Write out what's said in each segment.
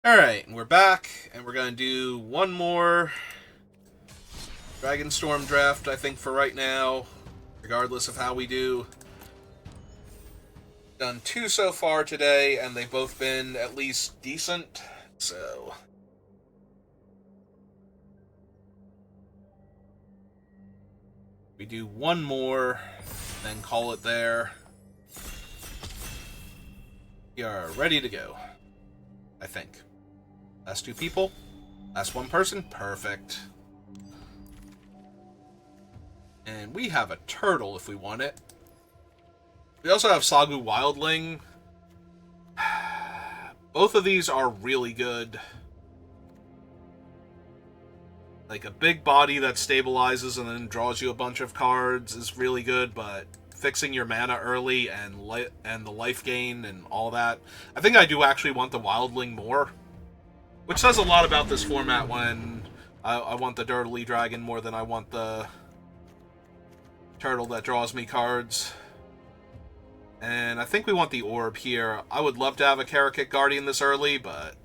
Alright, we're back, and we're going to do one more Dragonstorm draft, I think, for right now, regardless of how we do. Done two so far today, and they've both been at least decent, so... we do one more, then call it there. We are ready to go, I think. Last two people. Last one person. Perfect. And we have a turtle if we want it. We also have Sagu Wildling. Both of these are really good. Like, a big body that stabilizes and then draws you a bunch of cards is really good, but fixing your mana early and the life gain and all that. I think I do actually want the Wildling more. Which says a lot about this format when I want the Dirtly Dragon more than I want the turtle that draws me cards. And I think we want the orb here. I would love to have a Karakit Guardian this early, but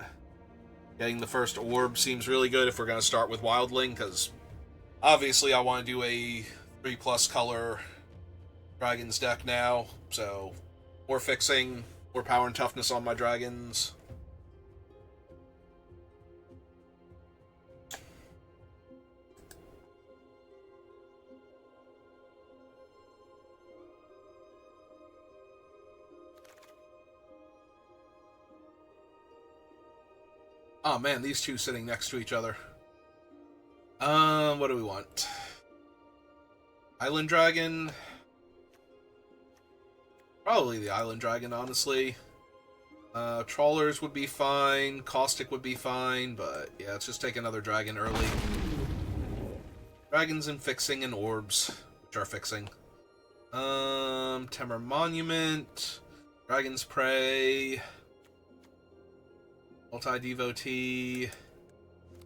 getting the first orb seems really good if we're going to start with Wildling, because obviously I want to do a 3+ color Dragons deck now, so more fixing, more power and toughness on my Dragons. Oh man, these two sitting next to each other. What do we want? Island Dragon? Probably the Island Dragon, honestly. Trawlers would be fine, Caustic would be fine, but yeah, let's just take another dragon early. Dragons and fixing and orbs, which are fixing. Temur Monument, Dragon's Prey, Multi-Devotee,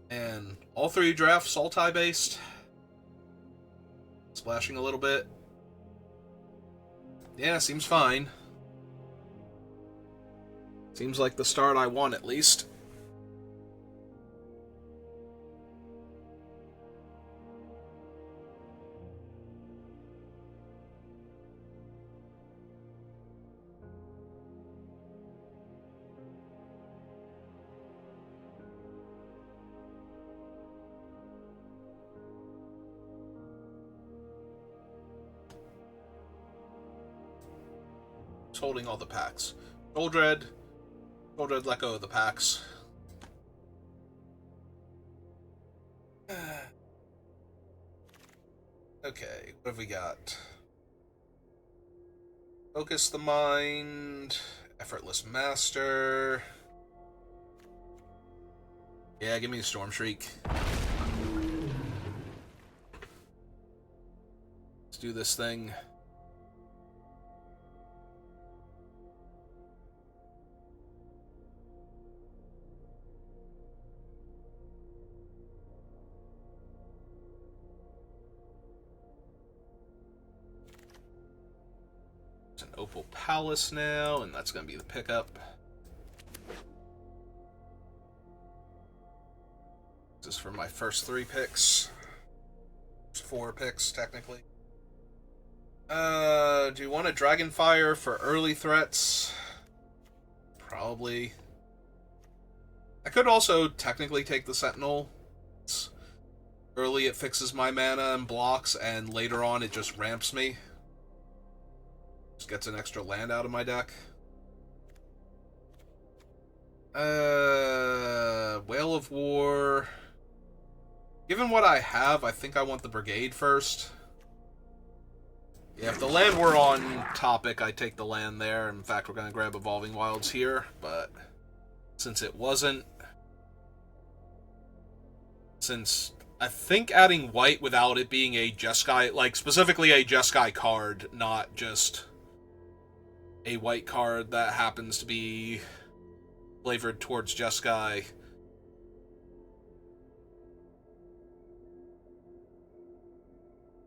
and all three drafts Sultai-based. Splashing a little bit. Yeah, seems fine. Seems like the start I want, at least. Holding all the packs. Goldred let go of the packs. Okay, what have we got? Focus the Mind, Effortless Master. Yeah, give me a Storm Shriek. Let's do this thing. An Opal Palace now, and that's going to be the pickup. This is for my first 3 picks. 4 picks, technically. Do you want a Dragonfire for early threats? Probably. I could also technically take the Sentinel. Early it fixes my mana and blocks, and later on it just ramps me. Just gets an extra land out of my deck. Whale of War. Given what I have, I think I want the Brigade first. Yeah, if the land were on topic, I'd take the land there. In fact, we're going to grab Evolving Wilds here, but since it wasn't... Since I think adding white without it being a Jeskai, like specifically a Jeskai card, not just a white card that happens to be flavored towards Jeskai.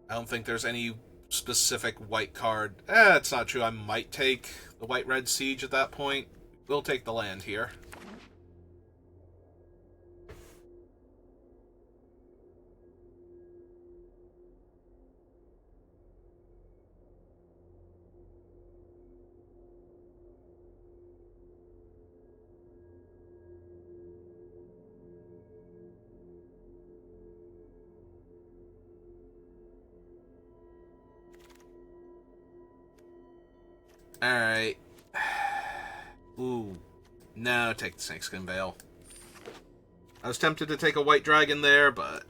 I don't think there's any specific white card. It's not true. I might take the White-Red Siege at that point. We'll take the land here. Alright. Ooh. No, take the Snakeskin Veil. I was tempted to take a white dragon there, but...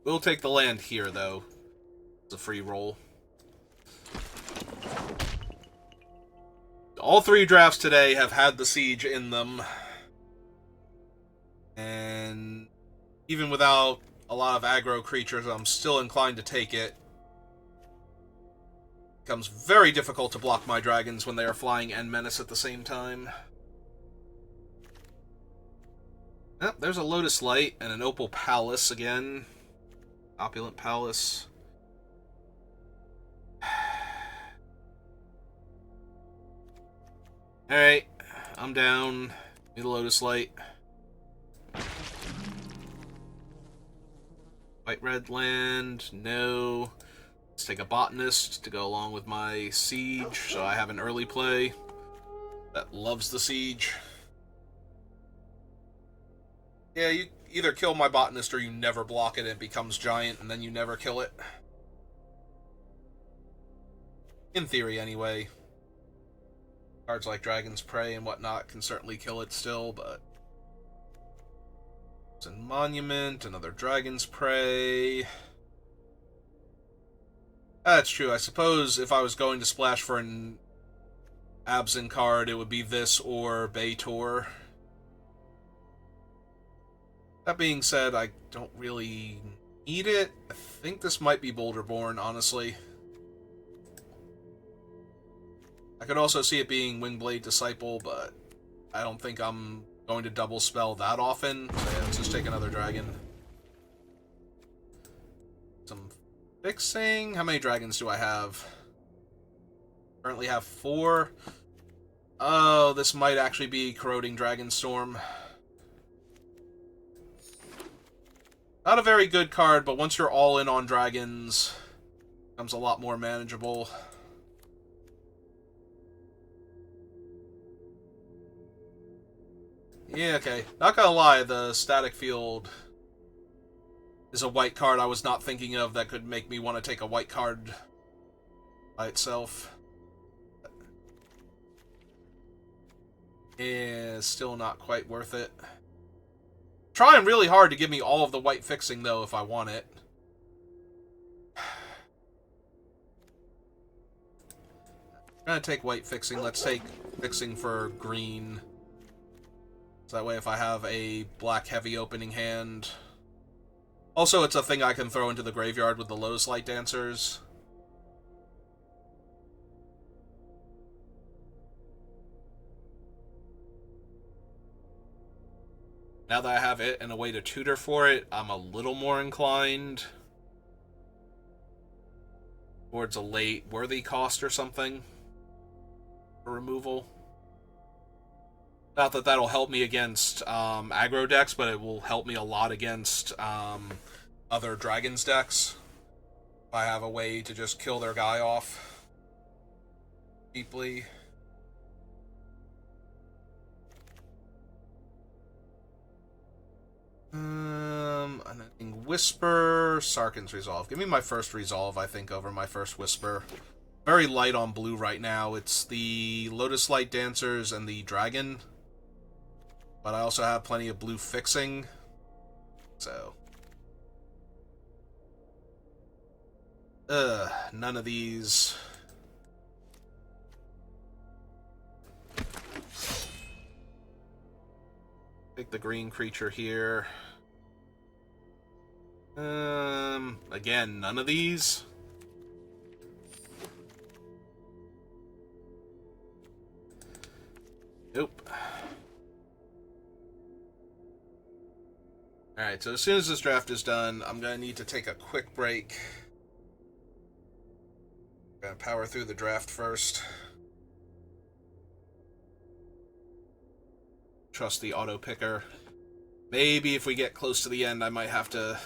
we'll take the land here, though. It's a free roll. All three drafts today have had the siege in them. And even without a lot of aggro creatures, I'm still inclined to take it. It becomes very difficult to block my dragons when they are flying and menace at the same time. Oh, there's a Lotus Light and an Opal Palace again. Opulent Palace. Alright, I'm down. Need a Lotus Light. White-red land, no. Let's take a Botanist to go along with my Siege, so I have an early play that loves the Siege. Yeah, you either kill my Botanist or you never block it and it becomes giant and then you never kill it. In theory, anyway. Cards like Dragon's Prey and whatnot can certainly kill it still, but... it's a Monument, another Dragon's Prey... that's true. I suppose if I was going to splash for an Absent card, it would be this or Baitor. That being said, I don't really need it. I think this might be Boulderborn, honestly. I could also see it being Wingblade Disciple, but I don't think I'm going to double spell that often. So yeah, let's just take another dragon. Some fixing. How many dragons do I have? Currently have 4. Oh, this might actually be Corroding Dragonstorm. Not a very good card, but once you're all in on dragons, it becomes a lot more manageable. Yeah, okay. Not gonna lie, the Static Field is a white card I was not thinking of that could make me want to take a white card by itself. Yeah, still not quite worth it. Trying really hard to give me all of the white fixing, though, if I want it. I'm gonna take white fixing. Let's take fixing for green. So that way if I have a black heavy opening hand... also, it's a thing I can throw into the graveyard with the Lotus Light Dancers. Now that I have it and a way to tutor for it, I'm a little more inclined towards a late worthy cost or something for removal. Not that that'll help me against aggro decks, but it will help me a lot against other Dragons decks. If I have a way to just kill their guy off deeply. And I think Whisper, Sarkhan's Resolve. Give me my first Resolve, I think, over my first Whisper. Very light on blue right now. It's the Lotus Light Dancers and the Dragon. But I also have plenty of blue fixing. So. None of these. Take the green creature here. Again, none of these. Nope. Alright, so as soon as this draft is done, I'm going to need to take a quick break. I'm going to power through the draft first. Trust the auto picker. Maybe if we get close to the end, I might have to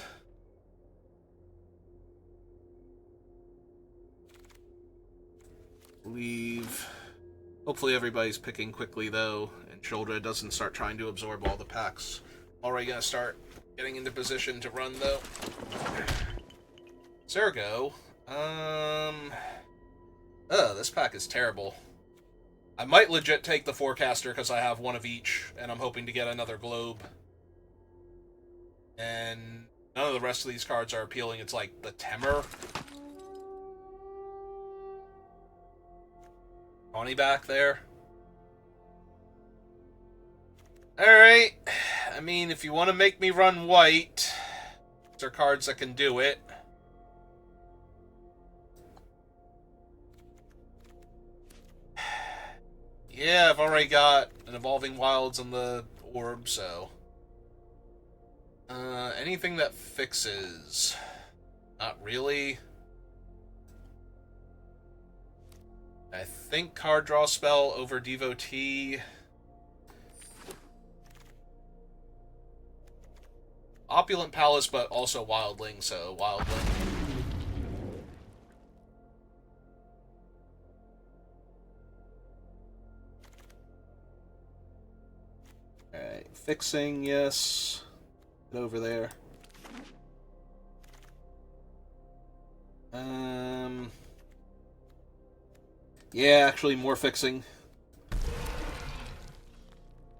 leave. Hopefully everybody's picking quickly, though, and Shoulder doesn't start trying to absorb all the packs. Already gonna start getting into position to run, though. Zergo. Um. Ugh, this pack is terrible. I might legit take the Forecaster because I have one of each, and I'm hoping to get another Globe. And none of the rest of these cards are appealing. It's like the Temur. Money back there. Alright. I mean, if you want to make me run white, there are cards that can do it. Yeah, I've already got an Evolving Wilds on the orb, so... anything that fixes... Not really. I think card draw spell over Devotee. Opulent Palace, but also Wildling, so Wildling. Alright, fixing, yes. Get over there. Yeah, actually, more fixing.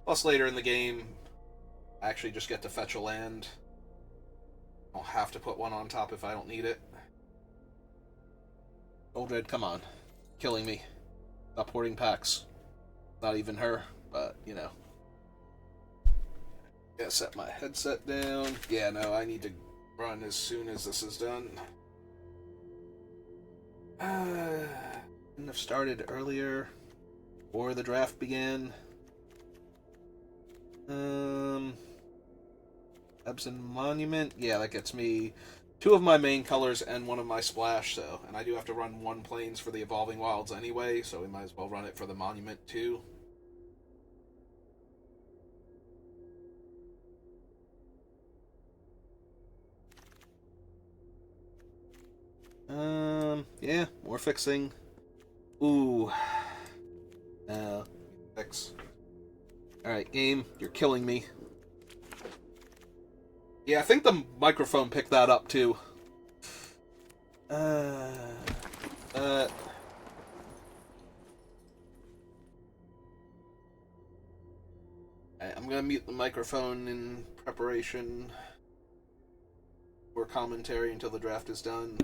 Plus, later in the game, I actually just get to fetch a land. I'll have to put one on top if I don't need it. Old Red, come on. Killing me. Stop hoarding packs. Not even her, but, you know. Gotta set my headset down. Yeah, no, I need to run as soon as this is done. Couldn't have started earlier, or the draft began. Epson Monument. Yeah, that gets me 2 of my main colors and 1 of my splash, so... And I do have to run 1 plains for the Evolving Wilds anyway, so we might as well run it for the Monument, too. Yeah, more fixing. Ooh. Fix. Alright, game, you're killing me. Yeah, I think the microphone picked that up, too. I'm gonna mute the microphone in preparation for commentary until the draft is done.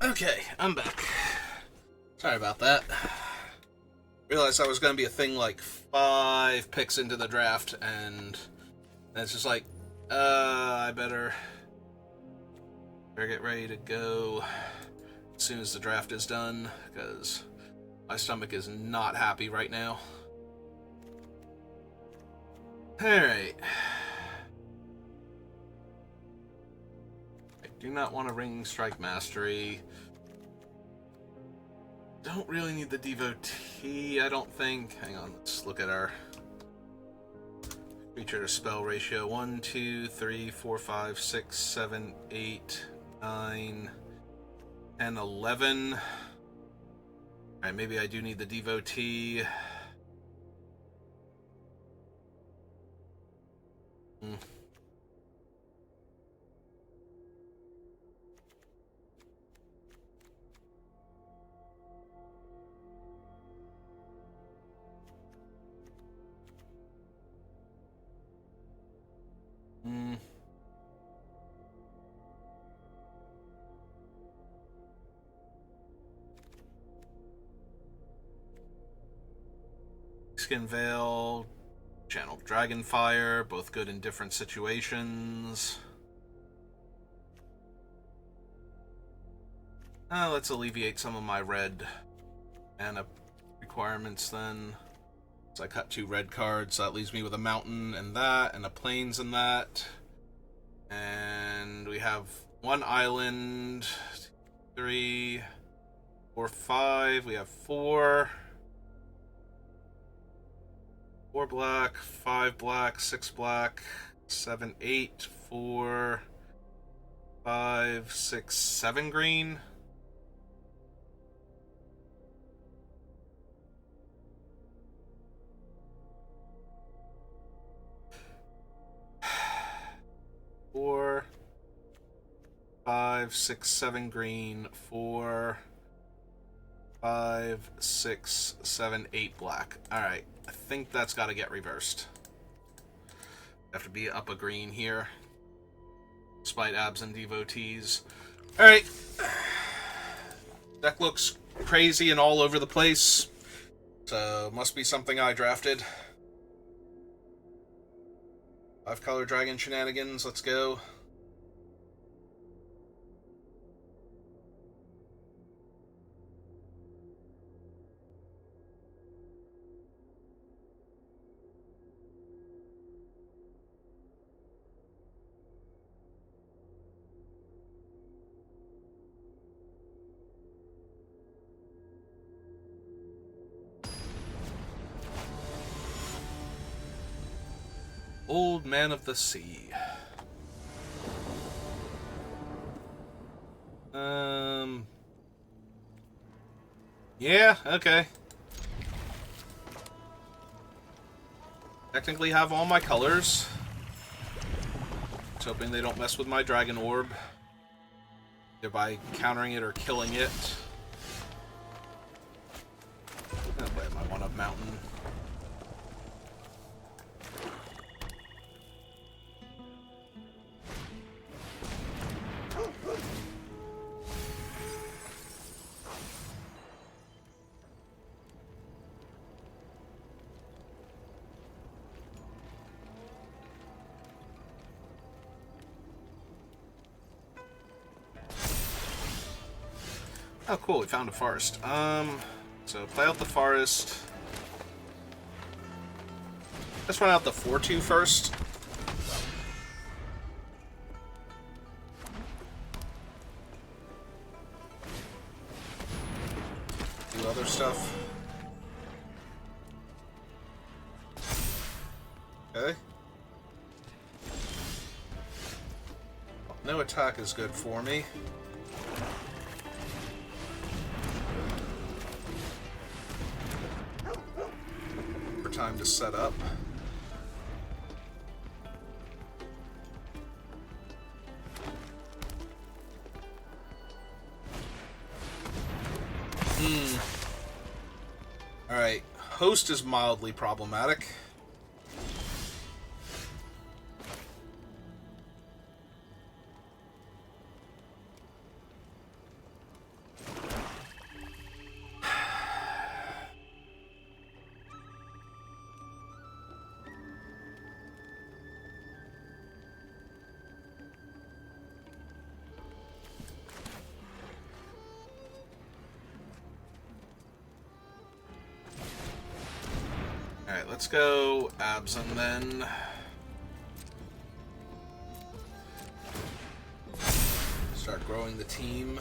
Okay, I'm back. Sorry about that. Realized I was going to be a thing like 5 picks into the draft, and it's just like, I better get ready to go as soon as the draft is done, because my stomach is not happy right now. Alright. I do not want to Ring Strike Mastery. Don't really need the Devotee, I don't think. Hang on, let's look at our creature to spell ratio. 1, 2, 3, 4, 5, 6, 7, 8, 9, 10, 11. Alright, maybe I do need the Devotee. Skin Veil, Channel Dragonfire, both good in different situations. Let's alleviate some of my red mana requirements then. So I cut 2 red cards, so that leaves me with a mountain and that, and a plains and that. And we have 1 island, 3, 4, 5. We have 4. 4 black, 5 black, 6 black, 7, 8, 4, 5, 6, 7 green. Four, 5, 6, 7 green, 4, 5, 6, 7, 8 black. Alright, I think that's got to get reversed. Have to be up a green here. Despite abs and devotees. Alright. Deck looks crazy and all over the place. So, must be something I drafted. 5-color dragon shenanigans, let's go. Old Man of the Sea. Yeah, okay. Technically have all my colors. Just hoping they don't mess with my dragon orb. Either by countering it or killing it. I'm gonna play my 1-up mountain. Oh, cool, we found a forest. So play out the forest. Let's run out the 4-2 first. Do other stuff. Okay. No attack is good for me. Time to set up. Alright, host is mildly problematic. Alright, let's go Absent then. Start growing the team.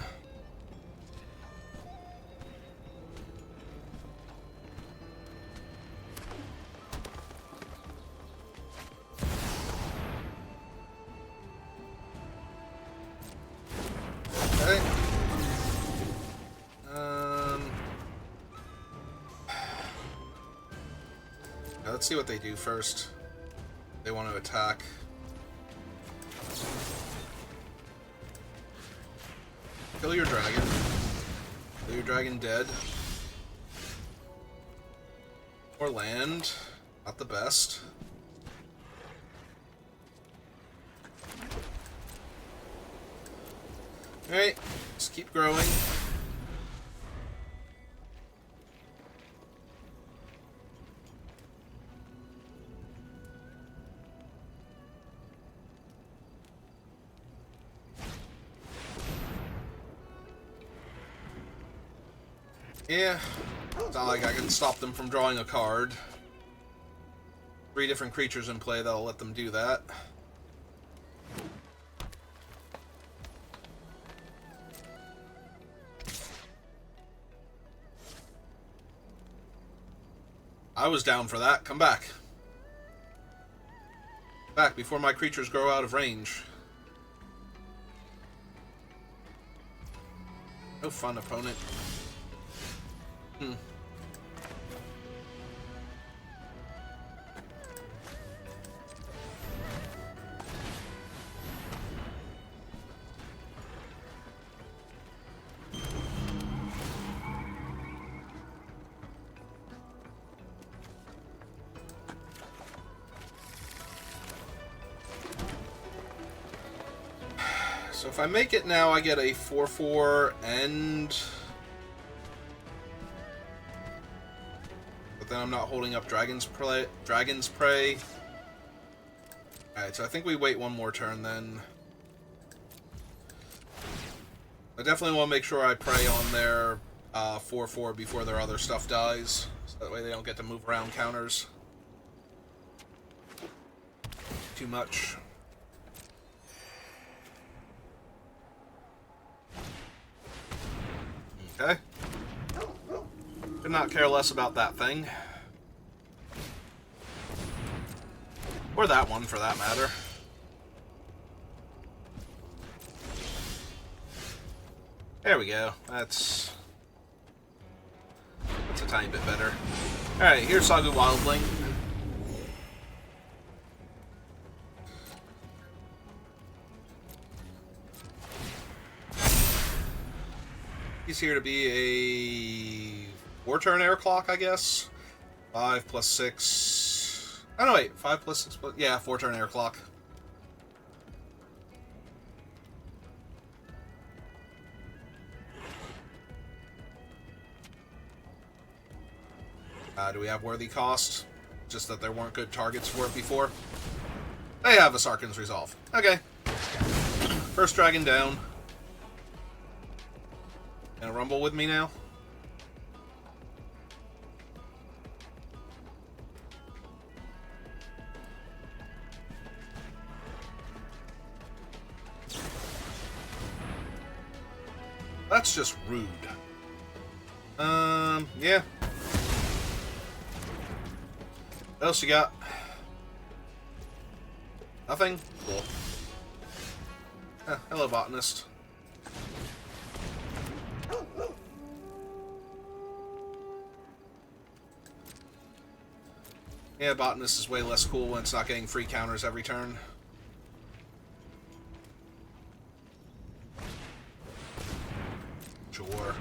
Okay. Let's see what they do first. They want to attack. Kill your dragon. Kill your dragon dead. Or land. Not the best. Alright, let's keep growing. Yeah, it's not like I can stop them from drawing a card. 3 different creatures in play that'll let them do that. I was down for that. Come back. Back before my creatures grow out of range. No fun, opponent. So if I make it now, I get a 4/4 and... But then I'm not holding up Dragon's Prey. Alright, so I think we wait one more turn then. I definitely want to make sure I prey on their 4/4 before their other stuff dies. So that way they don't get to move around counters too much. Okay. Could not care less about that thing. Or that one, for that matter. There we go. That's a tiny bit better. Alright, here's Sagu Wildling. He's here to be a 4-turn air clock, I guess. 5 plus 6. Oh no, wait. 5 plus 6 plus... Yeah, 4-turn air clock. Do we have worthy cost? Just that there weren't good targets for it before. They have a Sarkhan's Resolve. Okay. First dragon down. Gonna rumble with me now? That's just rude. Yeah. What else you got? Nothing? Cool. Hello, botanist. Yeah, botanist is way less cool when it's not getting free counters every turn. Sure.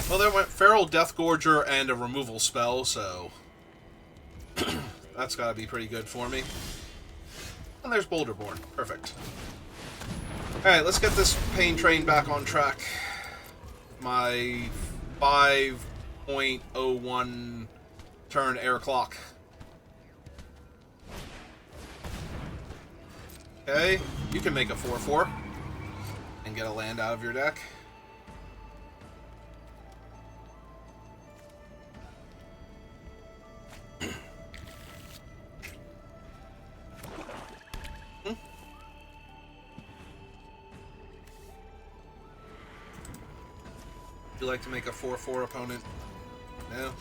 Well, there went Feral Deathgorger and a removal spell, so that's gotta be pretty good for me. And there's Boulderborn. Perfect. Alright, let's get this pain train back on track. My 5.01 turn air clock. Okay, you can make a 4/4 and get a land out of your deck. Would you like to make a 4/4 opponent? No?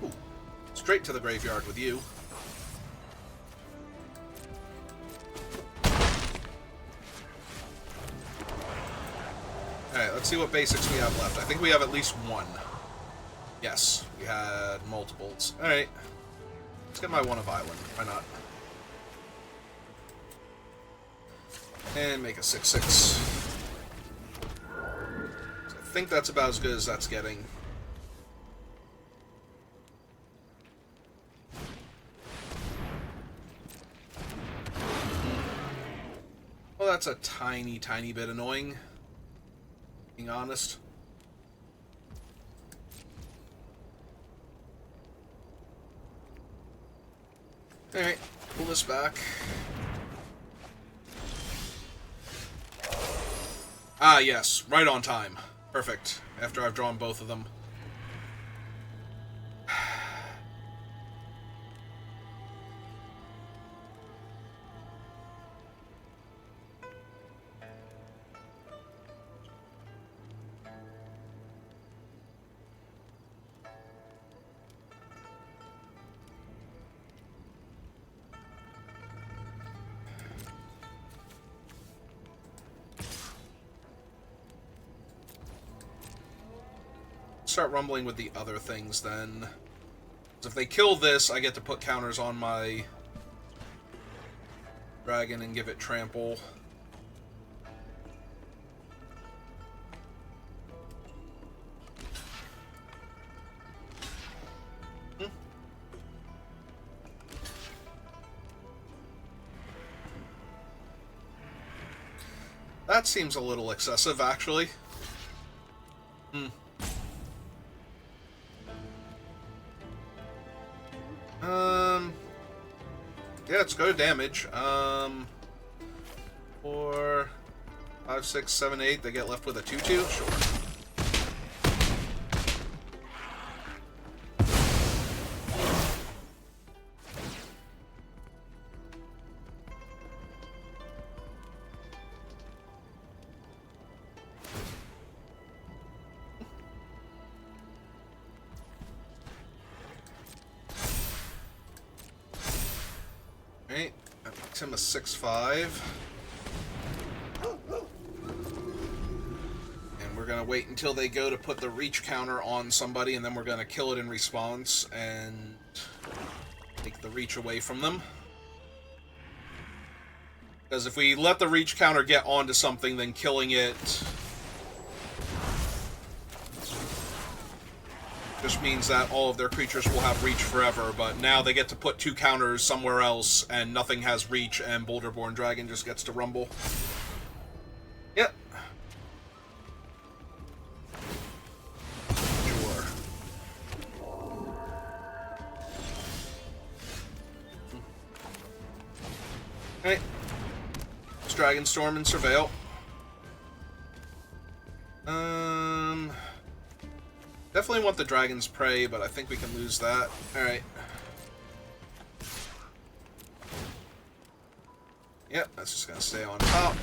Ooh. Straight to the graveyard with you. Alright, let's see what basics we have left. I think we have at least one. Yes, we had multiples. Alright. Let's get my one of Island. Why not? And make a 6/6. So I think that's about as good as that's getting. Well, that's a tiny, tiny bit annoying. Being honest. Alright, pull this back. Ah, yes, right on time. Perfect. After I've drawn both of them. Start rumbling with the other things then. So if they kill this, I get to put counters on my dragon and give it trample. That seems a little excessive, actually. Yeah, let's go to damage. 4, 5, 6, 7, 8. They get left with a 2/2? Sure. Alright, that makes him a 6/5. And we're gonna wait until they go to put the reach counter on somebody, and then we're gonna kill it in response and take the reach away from them. Because if we let the reach counter get onto something, then killing it just means that all of their creatures will have reach forever, but now they get to put 2 counters somewhere else, and nothing has reach, and Boulderborn Dragon just gets to rumble. Yep. Sure. Alright. It's Dragonstorm and Surveil. Definitely want the Dragon's Prey, but I think we can lose that. Alright. Yep, that's just gonna stay on top.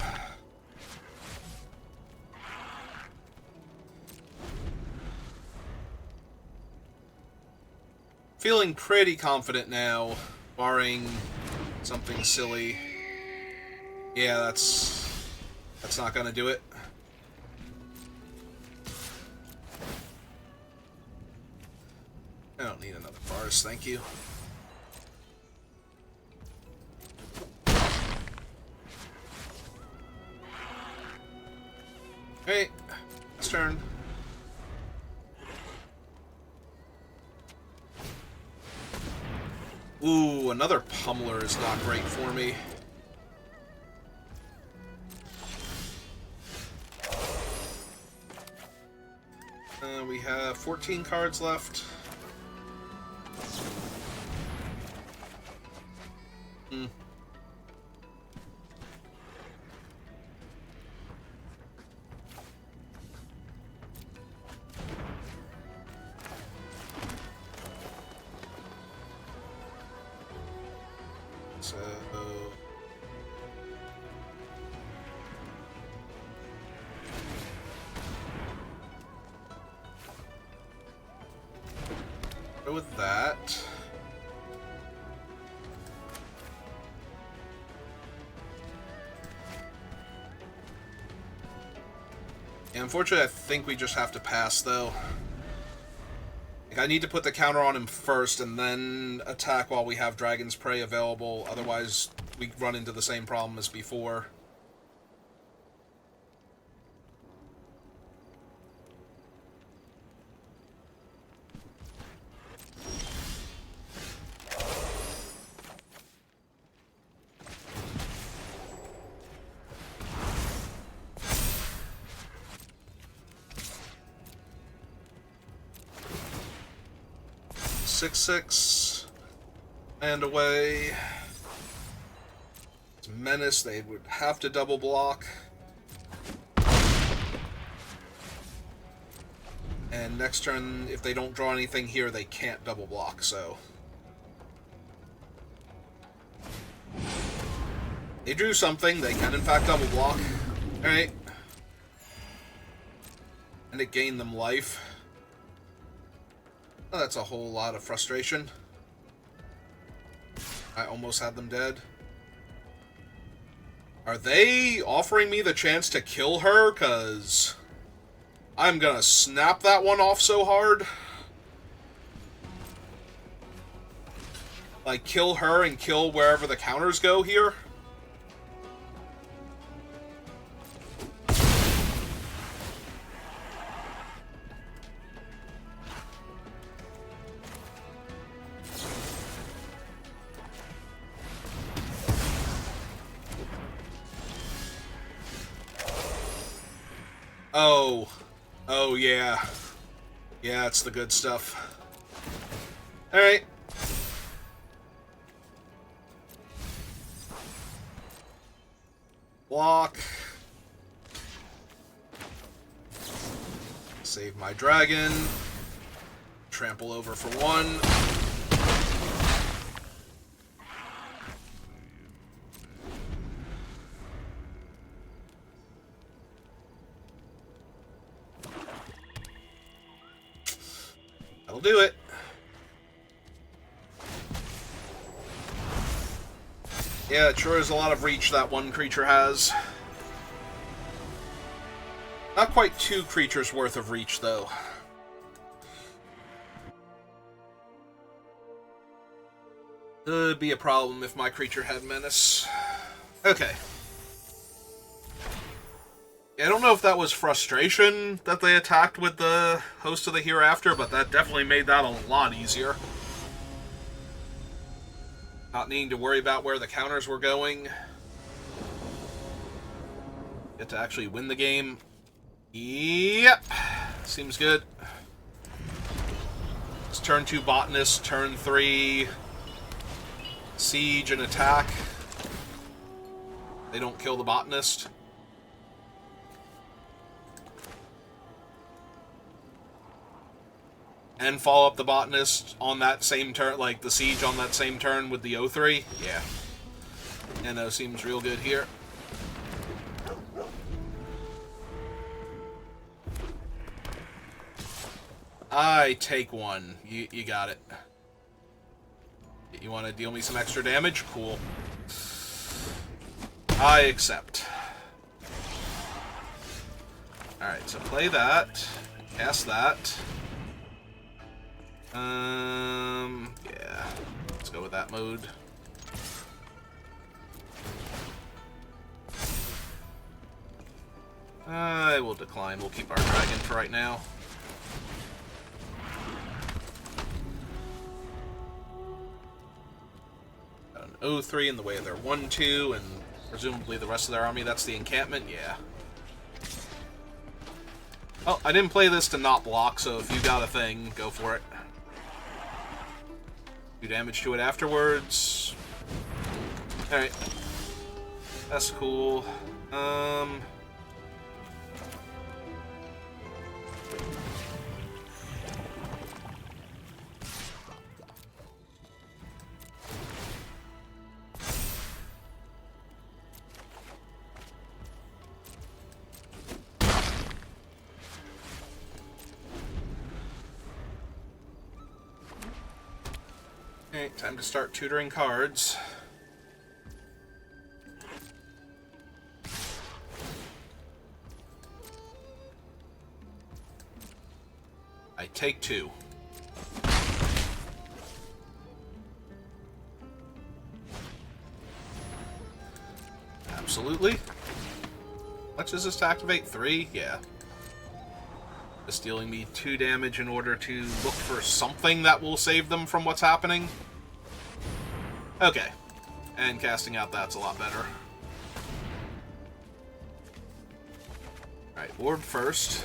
Feeling pretty confident now, barring something silly. Yeah, that's not gonna do it. I don't need another Bars, thank you. Hey, it's turn. Ooh, another Pummeler is not great for me. We have 14 cards left. So go with that. Yeah, unfortunately, I think we just have to pass, though. Like, I need to put the counter on him first and then attack while we have Dragon's Prey available. Otherwise, we run into the same problem as before. Six. Land away. It's Menace, they would have to double block. And next turn, if they don't draw anything here, they can't double block, so... They drew something, they can in fact double block. Alright. And it gained them life. Oh, that's a whole lot of frustration. I almost had them dead. Are they offering me the chance to kill her? 'Cause I'm gonna snap that one off so hard. Like, kill her and kill wherever the counters go here. Oh. Oh, yeah. Yeah, it's the good stuff. Alright. Block. Save my dragon. Trample over for one. That'll do it. Yeah, it sure is a lot of reach that one creature has. Not quite 2 creatures worth of reach, though. It'd be a problem if my creature had Menace. Okay. I don't know if that was frustration that they attacked with the Host of the Hereafter, but that definitely made that a lot easier. Not needing to worry about where the counters were going. Get to actually win the game. Yep. Seems good. It's turn 2 Botanist, turn 3 Siege and attack. They don't kill the Botanist. And follow up the Botanist on that same turn, like the Siege on that same turn with the O3. Yeah. Nano seems real good here. I take one. You got it. You want to deal me some extra damage? Cool. I accept. Alright, so play that. Cast that. Yeah. Let's go with that mode. I will decline. We'll keep our dragon for right now. Got an O3 in the way of their 1-2, and presumably the rest of their army. That's the encampment? Yeah. Well, I didn't play this to not block, so if you got a thing, go for it. Do damage to it afterwards. Alright. That's cool. Alright, time to start tutoring cards. I take 2. Absolutely. How much does this to activate? 3? Yeah. Just dealing me 2 damage in order to look for something that will save them from what's happening. Okay. And casting out that's a lot better. Alright, orb first.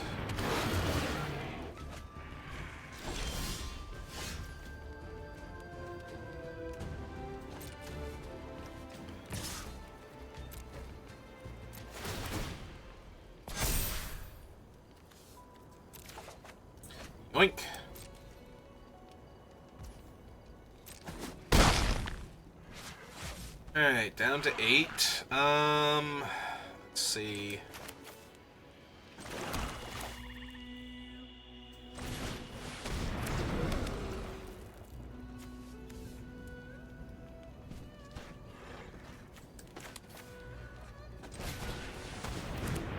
Yoink. Alright, down to 8. Let's see.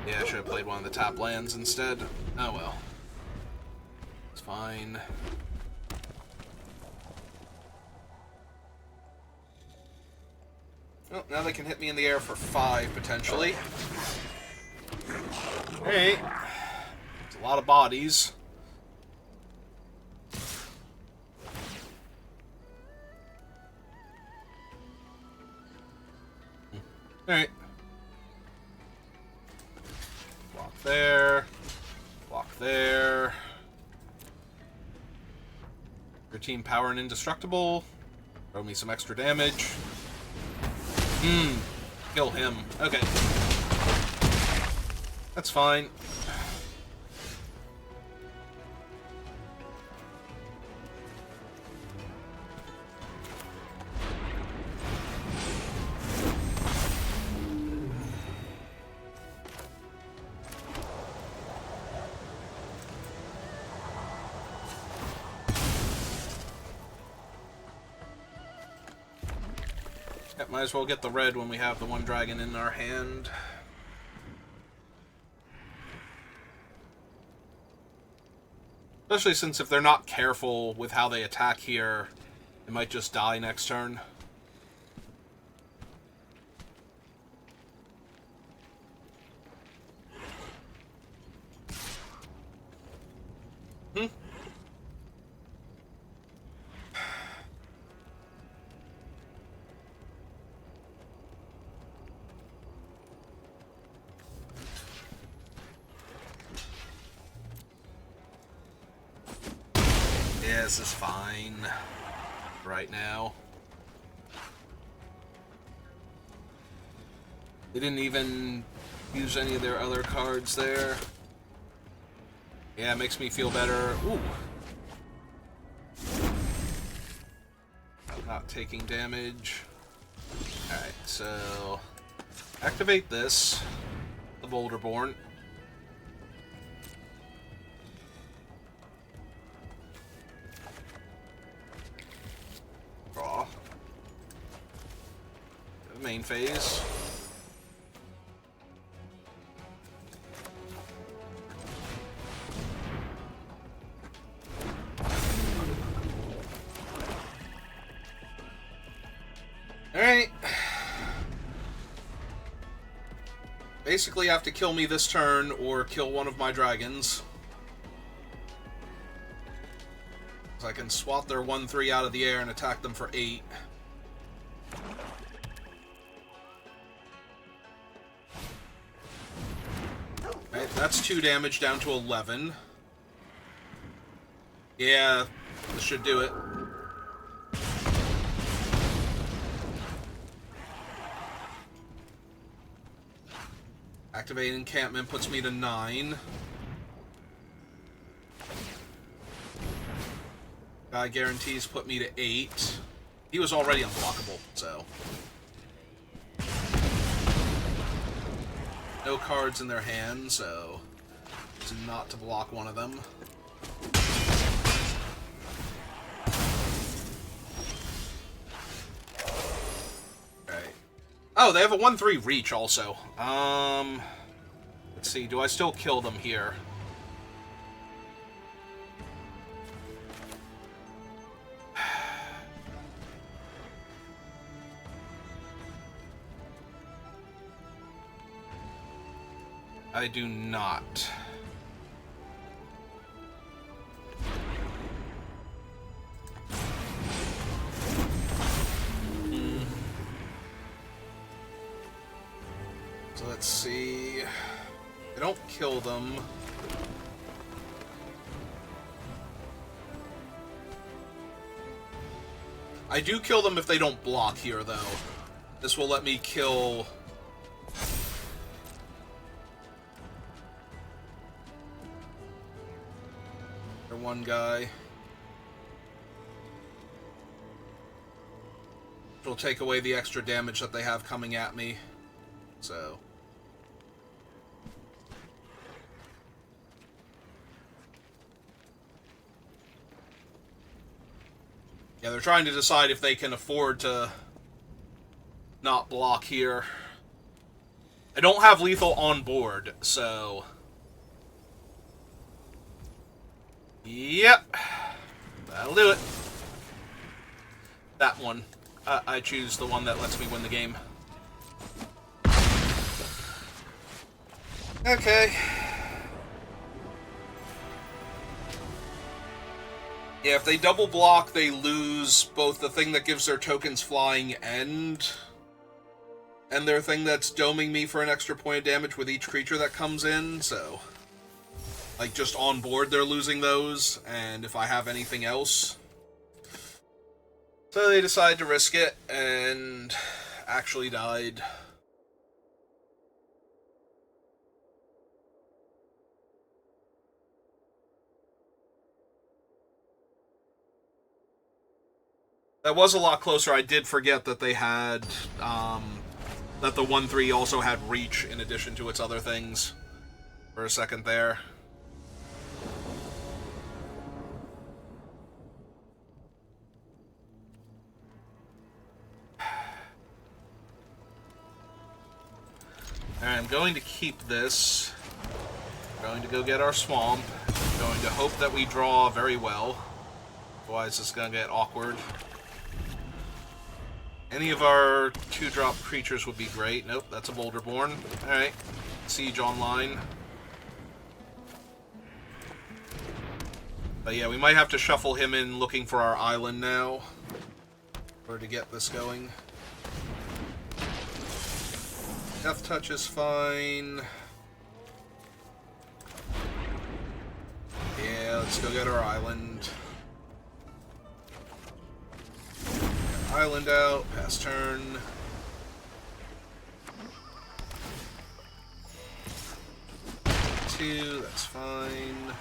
Yeah, I should have played one of the top lands instead. Oh well. It's fine. Well, now they can hit me in the air for 5, potentially. Hey! It's a lot of bodies. Alright. Block there. Block there. Your team power and indestructible. Throw me some extra damage. Kill him. Okay. That's fine. Might as well get the red when we have the one dragon in our hand. Especially since if they're not careful with how they attack here, they might just die next turn. Yeah, this is fine right now. They didn't even use any of their other cards there. Yeah, it makes me feel better. Ooh. Not taking damage. Alright, so activate this. The Boulderborn. Draw. Main phase. Alright. Basically have to kill me this turn or kill one of my dragons. So I can swap their 1/3 out of the air and attack them for 8. Alright, that's 2 damage down to 11. Yeah, this should do it. Activate encampment puts me to 9. Guy guarantees put me to 8. He was already unblockable, so. No cards in their hand, so it's not to block one of them. Alright. Oh, they have a 1/3 reach also. Let's see, do I still kill them here? I do not. So let's see. I don't kill them. I do kill them if they don't block here, though. This will let me kill... one guy. Which will take away the extra damage that they have coming at me. So... yeah, they're trying to decide if they can afford to not block here. I don't have lethal on board, so... yep. That'll do it. That one. I choose the one that lets me win the game. Okay. Yeah, if they double block, they lose both the thing that gives their tokens flying and their thing that's doming me for an extra point of damage with each creature that comes in, so... like, just on board they're losing those, and if I have anything else... so they decided to risk it, and actually died. That was a lot closer. I did forget that they had, that the 1-3 also had reach in addition to its other things for a second there. I'm going to keep this. I'm going to go get our swamp. I'm going to hope that we draw very well. Otherwise it's going to get awkward. Any of our 2-drop creatures would be great. Nope, that's a Boulderborn. Alright. Siege online. But yeah, we might have to shuffle him in looking for our island now. Or to get this going. Death Touch is fine. Yeah, let's go get our island. Island out, pass turn. Two, that's fine.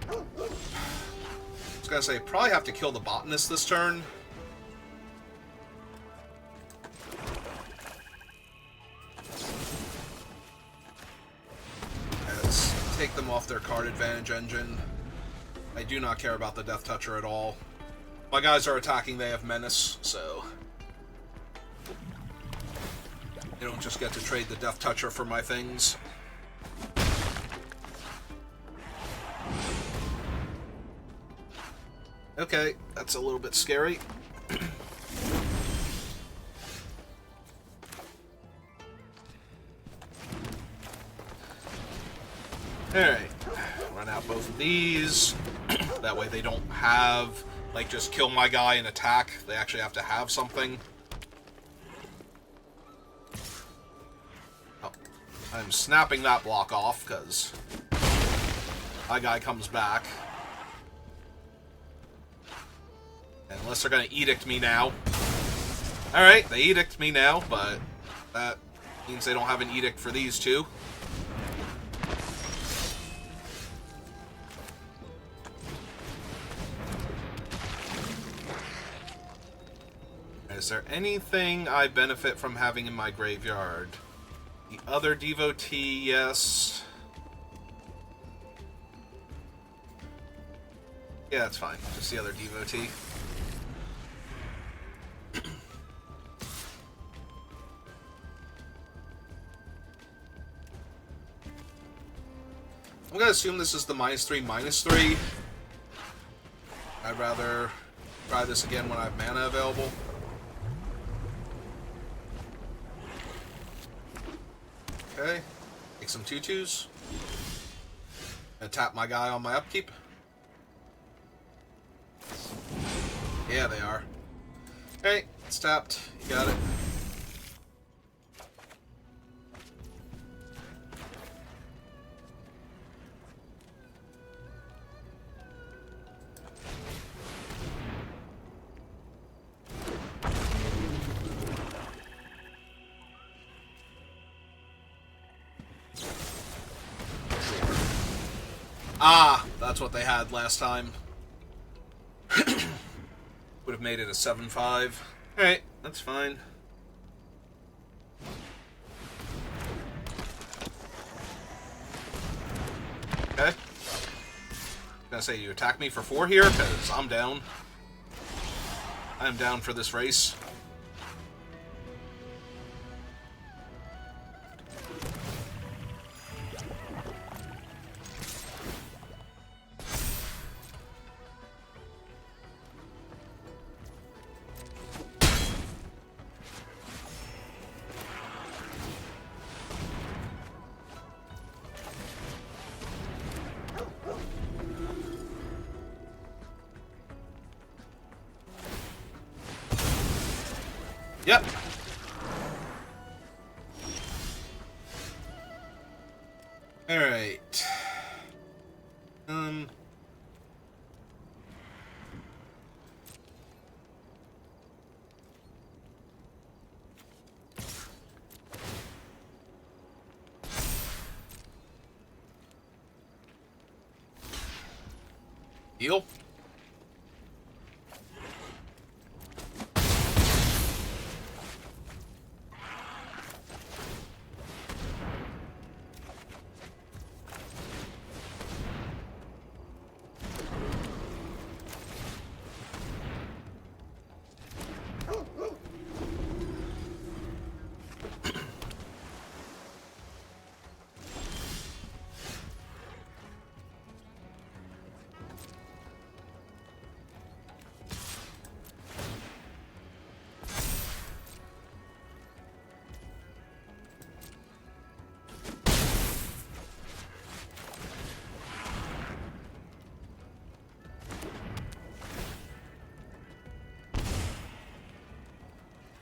I was gonna say, probably have to kill the botanist this turn. Let's take them off their card advantage engine. I do not care about the Death Toucher at all. My guys are attacking, they have Menace, so... they don't just get to trade the Death Toucher for my things. Okay, that's a little bit scary. Alright, run out both of these. That way they don't have... like, just kill my guy and attack. They actually have to have something. Oh, I'm snapping that block off, because my guy comes back. Unless they're going to edict me now. Alright, they edict me now, but that means they don't have an edict for these two. Is there anything I benefit from having in my graveyard? The other devotee, yes. Yeah, that's fine. Just the other devotee. I'm gonna assume this is the -3/-3. I'd rather try this again when I have mana available. Okay, take some 2/2s. And tap my guy on my upkeep. Yeah, they are. Okay, it's tapped. You got it. that's what they had last time. Would have made it a 7-5. Alright, that's fine. Okay. Gonna say you attack me for 4 here, because I'm down. I'm down for this race. Yep. Alright. Deal.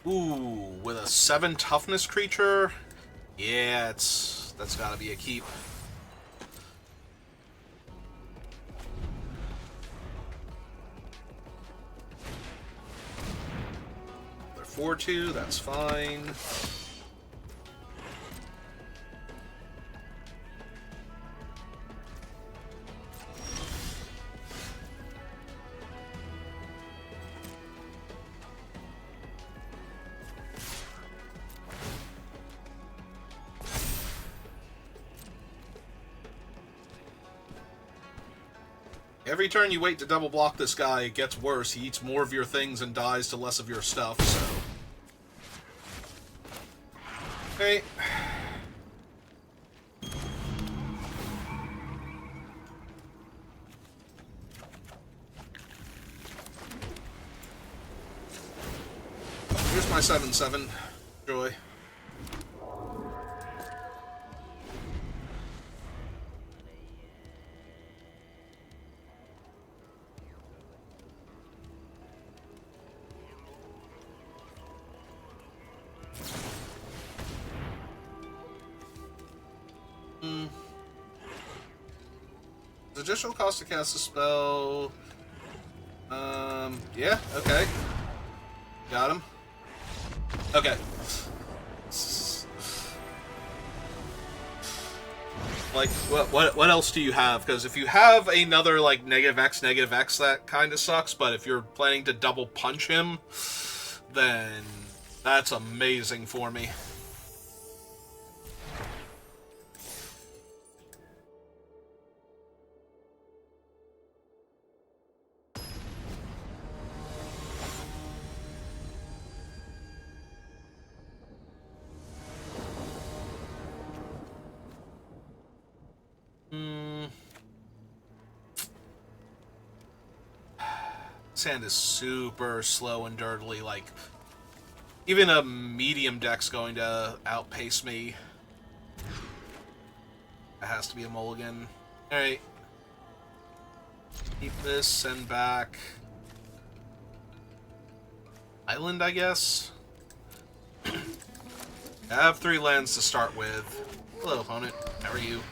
Ooh, with a 7 toughness creature? Yeah, that's gotta be a keep. They're 4-2, that's fine. Every turn you wait to double block this guy, it gets worse. He eats more of your things and dies to less of your stuff, so... Okay. Here's my 7/7. Joy. Additional cost to cast a spell. Yeah, okay. Got him. Okay. Like, what else do you have? Because if you have another, like, -X, -X, that kind of sucks, but if you're planning to double punch him, then that's amazing for me. Sand is super slow and dirtily, like, even a medium deck's going to outpace me. It has to be a mulligan. Alright. Keep this, send back. Island, I guess? I have 3 lands to start with. Hello, opponent. How are you?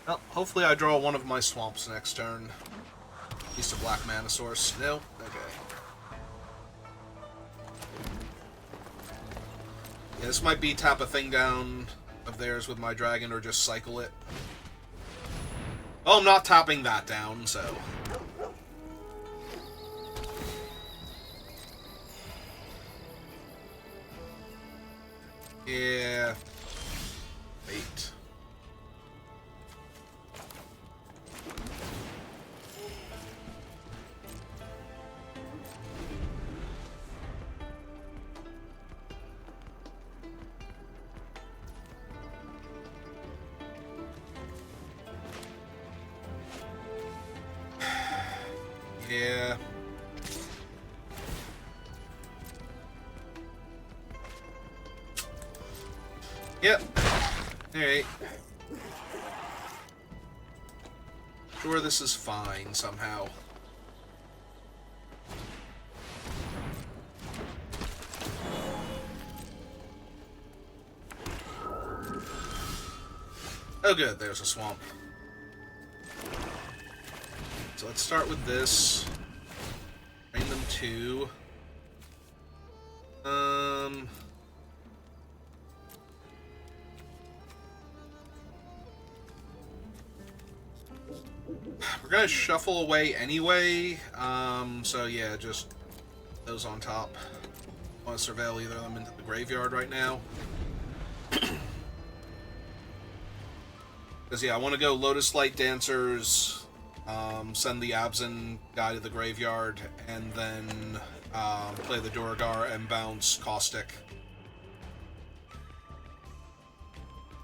Well, hopefully I draw one of my swamps next turn. At least a black mana source. No? Okay. Yeah, this might be tap a thing down of theirs with my dragon or just cycle it. Well, I'm not tapping that down, so... Yeah. Wait. Yeah. Yep. Alright. Sure, this is fine somehow. Oh good, there's a swamp. So let's start with this. Train them two. We're gonna shuffle away anyway. So yeah, just those on top. I want to surveil either of them into the graveyard right now. Because yeah, I want to go Lotus Light Dancers, send the Abzan guy to the graveyard, and then play the Duragar and bounce Caustic.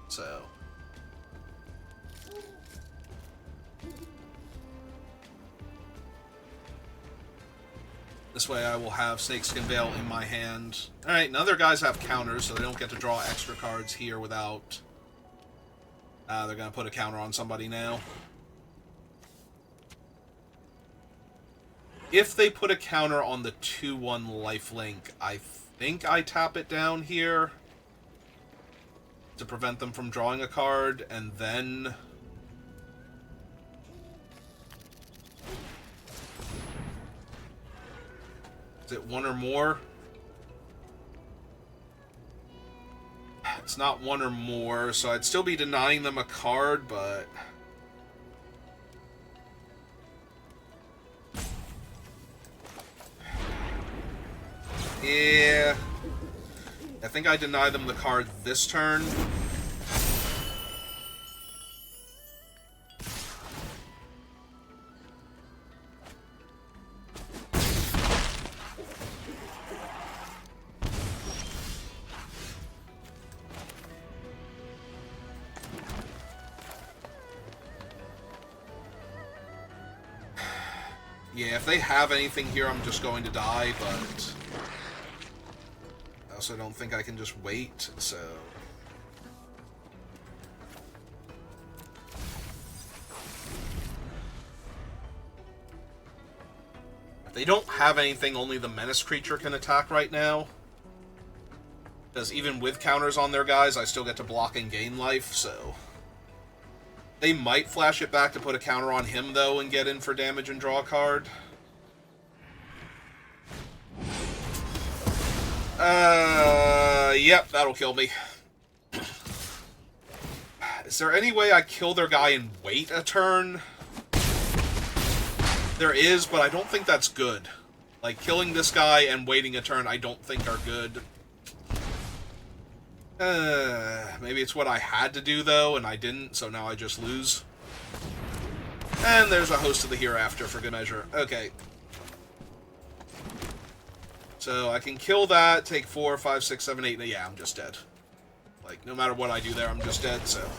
So... this way I will have Snakeskin Veil in my hand. Alright, now their guys have counters, so they don't get to draw extra cards here without... they're going to put a counter on somebody now. If they put a counter on the 2-1 lifelink, I think I tap it down here to prevent them from drawing a card, and then... is it one or more? It's not one or more, so I'd still be denying them a card, but... yeah... I think I deny them the card this turn. Yeah, if they have anything here, I'm just going to die, but... I also don't think I can just wait, so... if they don't have anything, only the Menace creature can attack right now. Because even with counters on their guys, I still get to block and gain life, so... they might flash it back to put a counter on him, though, and get in for damage and draw a card. Yep, that'll kill me. Is there any way I kill their guy and wait a turn? There is, but I don't think that's good. Like, killing this guy and waiting a turn I don't think are good. Maybe it's what I had to do, though, and I didn't, so now I just lose. And there's a Host of the Hereafter for good measure. Okay. So I can kill that, take 4, 5, 6, 7, 8, and yeah, I'm just dead. Like, no matter what I do there, I'm just dead, so...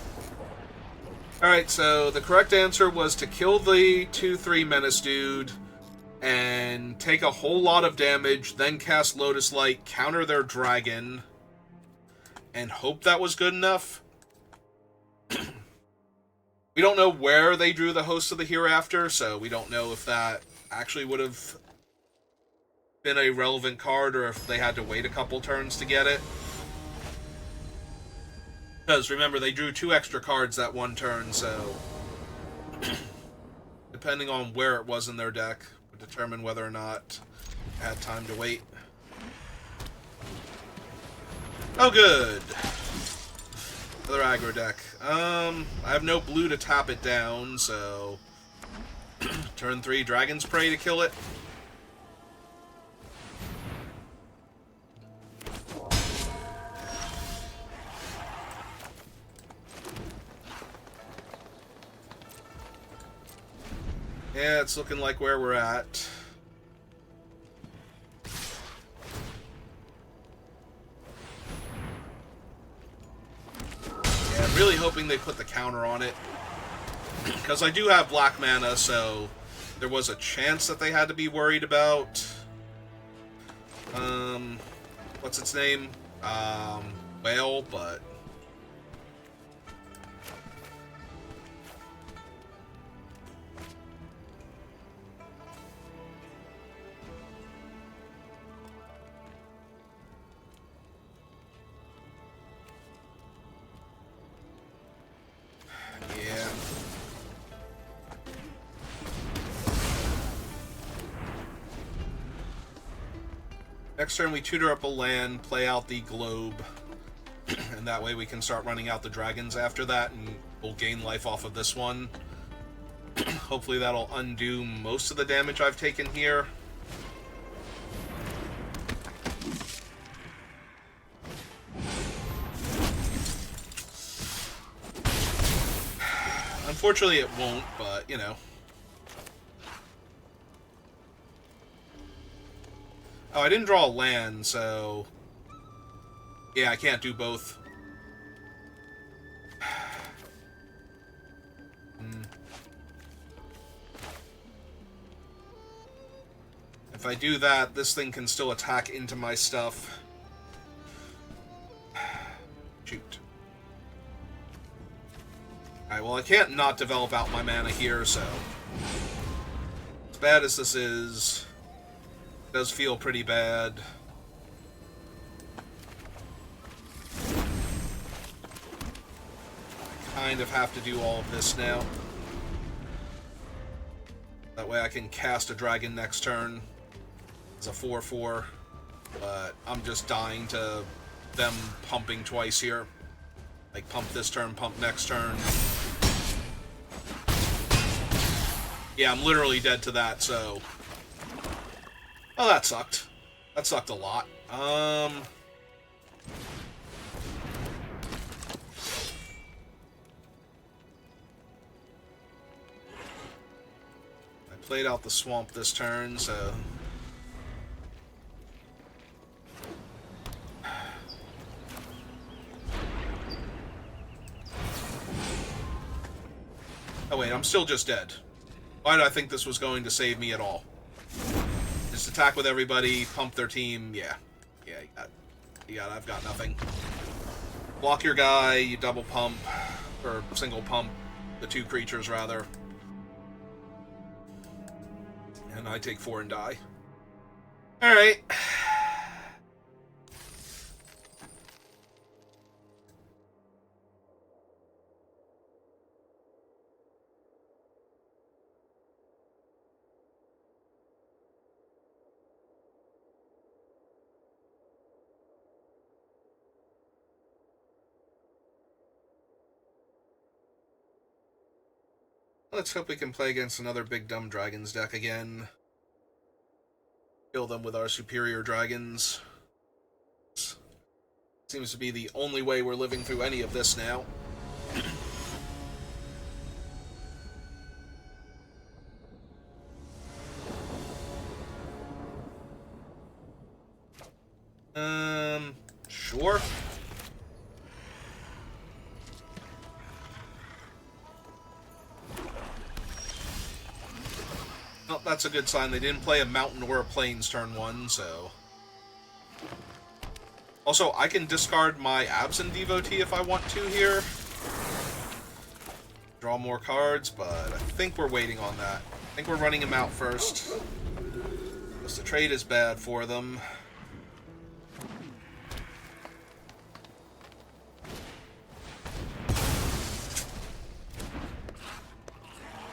alright, so the correct answer was to kill the 2-3 Menace dude, and take a whole lot of damage, then cast Lotus Light, counter their dragon... and hope that was good enough. We don't know where they drew the Host of the Hereafter, so we don't know if that actually would have been a relevant card, or if they had to wait a couple turns to get it. Because, remember, they drew 2 extra cards that one turn, so... depending on where it was in their deck, would determine whether or not I had time to wait. Oh, good. Another aggro deck. I have no blue to tap it down, so... Turn 3, Dragon's Prey to kill it. Yeah, it's looking like where we're at. Yeah, I'm really hoping they put the counter on it. Because I do have black mana, so there was a chance that they had to be worried about... what's its name? Whale, but... yeah. Next turn we tutor up a land, play out the globe, and that way we can start running out the dragons after that, and we'll gain life off of this one. Hopefully that'll undo most of the damage I've taken here. Unfortunately it won't, but, you know. Oh, I didn't draw a land, so... yeah, I can't do both. If I do that, this thing can still attack into my stuff. Shoot. Alright, well, I can't not develop out my mana here, so... as bad as this is... it does feel pretty bad. I kind of have to do all of this now. That way I can cast a dragon next turn. It's a 4/4. But I'm just dying to them pumping twice here. Like, pump this turn, pump next turn. Yeah, I'm literally dead to that, so... oh, that sucked. That sucked a lot. I played out the swamp this turn, so... oh wait, I'm still just dead. Why did I think this was going to save me at all? Just attack with everybody, pump their team, yeah. Yeah, I've got nothing. Block your guy, you double pump, or single pump the two creatures, rather. And I take 4 and die. Alright. Let's hope we can play against another big dumb dragons deck again. Kill them with our superior dragons. Seems to be the only way we're living through any of this now. Sure. Oh, that's a good sign. They didn't play a mountain or a plains turn 1, so... also, I can discard my Absent Devotee if I want to here. Draw more cards, but I think we're waiting on that. I think we're running him out first. Because the trade is bad for them.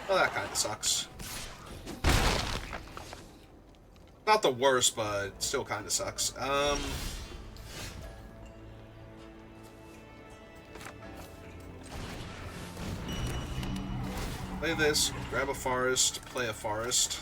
Well, that kind of sucks. Not the worst, but still kind of sucks. Play this, grab a forest, play a forest.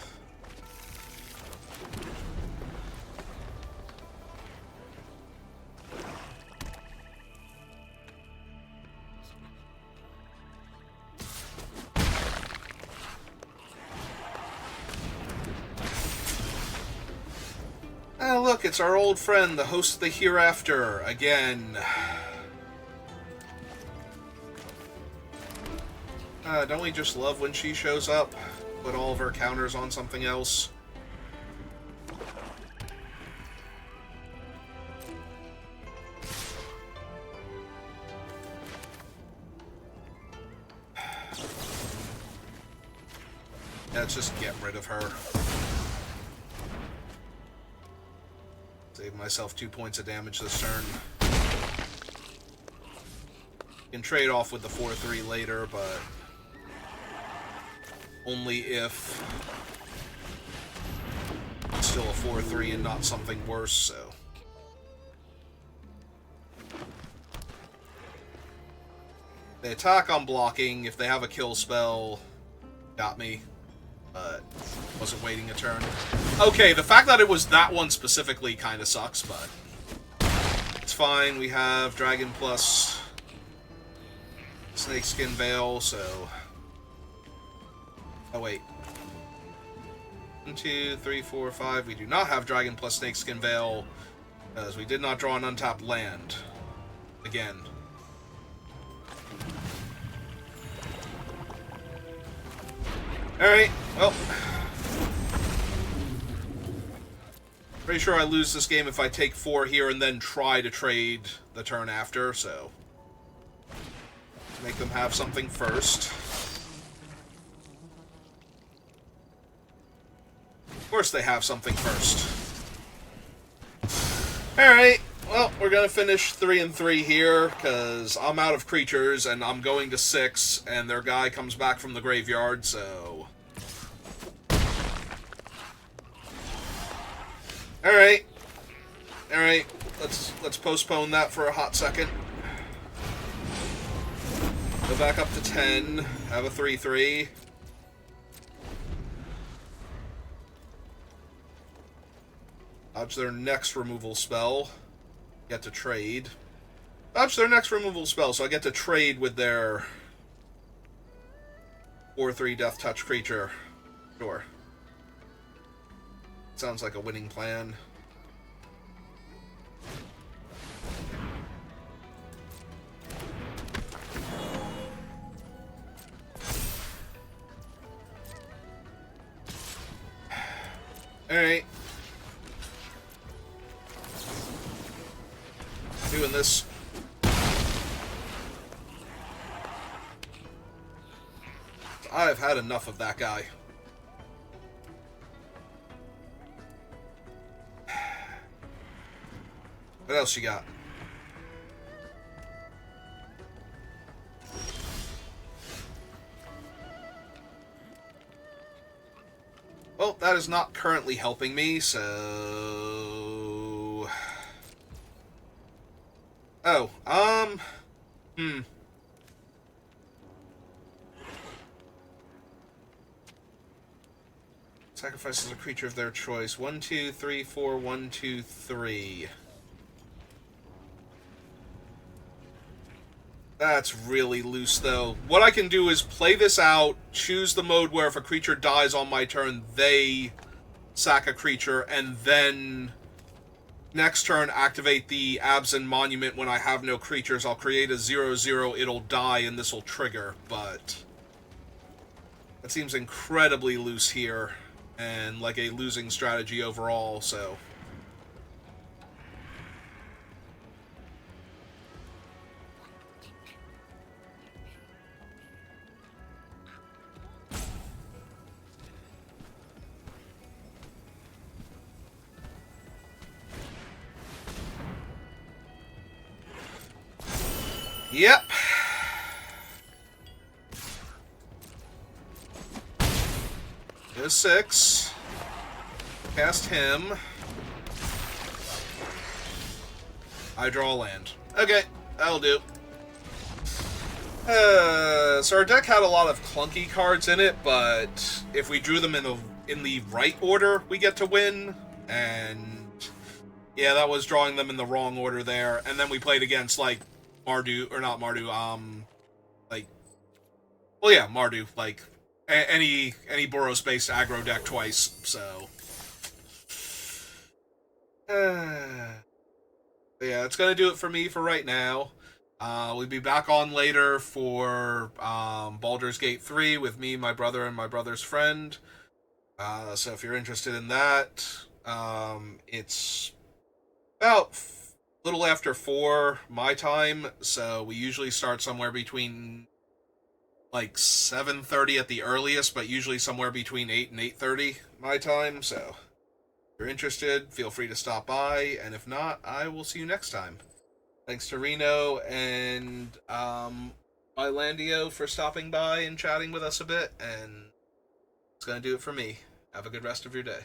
Ah, look, it's our old friend, the host of the Hereafter, again. Don't we just love when she shows up? Put all of her counters on something else. Let's just get rid of her. Save myself 2 points of damage this turn. Can trade off with the 4-3 later, but only if it's still a 4-3 and not something worse, so. They attack on blocking. If they have a kill spell, got me. But wasn't waiting a turn. Okay, the fact that it was that one specifically kind of sucks, but it's fine. We have Dragon plus Snakeskin Veil, so... Oh, wait. 1, 2, 3, 4, 5. We do not have Dragon plus Snakeskin Veil, because we did not draw an untapped land. Again. Alright, well. Pretty sure I lose this game if I take 4 here and then try to trade the turn after, so... Make them have something first. Of course they have something first. Alright, well, we're gonna finish 3 and 3 here, because I'm out of creatures, and I'm going to 6, and their guy comes back from the graveyard, so... Alright. Alright, let's postpone that for a hot second. Go back up to 10, have a 3-3. Dodge their next removal spell. Get to trade. Dodge their next removal spell, so I get to trade with their 4-3 Death Touch creature. Sure. Sounds like a winning plan. Alright. Doing this. I've had enough of that guy. What else you got? Well, that is not currently helping me, so... Oh, Sacrifices a creature of their choice. 1, 2, 3, 4, 1, 2, 3. That's really loose, though. What I can do is play this out, choose the mode where if a creature dies on my turn, they sack a creature, and then next turn activate the Absent Monument when I have no creatures. I'll create a 0/0, it'll die, and this will trigger, but that seems incredibly loose here, and like a losing strategy overall, so... Yep. Go 6. Cast him. I draw a land. Okay, that'll do. So our deck had a lot of clunky cards in it, but if we drew them in the right order, we get to win. And yeah, that was drawing them in the wrong order there. And then we played against like Mardu or not Mardu, like well yeah Mardu, like any Boros based aggro deck twice. So yeah, it's gonna do it for me for right now. We'll be back on later for Baldur's Gate 3 with me, my brother, and my brother's friend. So if you're interested in that, it's about a little after 4 my time. So we usually start somewhere between like 7:30 at the earliest, but usually somewhere between 8 and 8:30 my time. So if you're interested, feel free to stop by, and if not, I will see you next time. Thanks to Reno and Ilandio for stopping by and chatting with us a bit, and it's going to do it for me. Have a good rest of your day.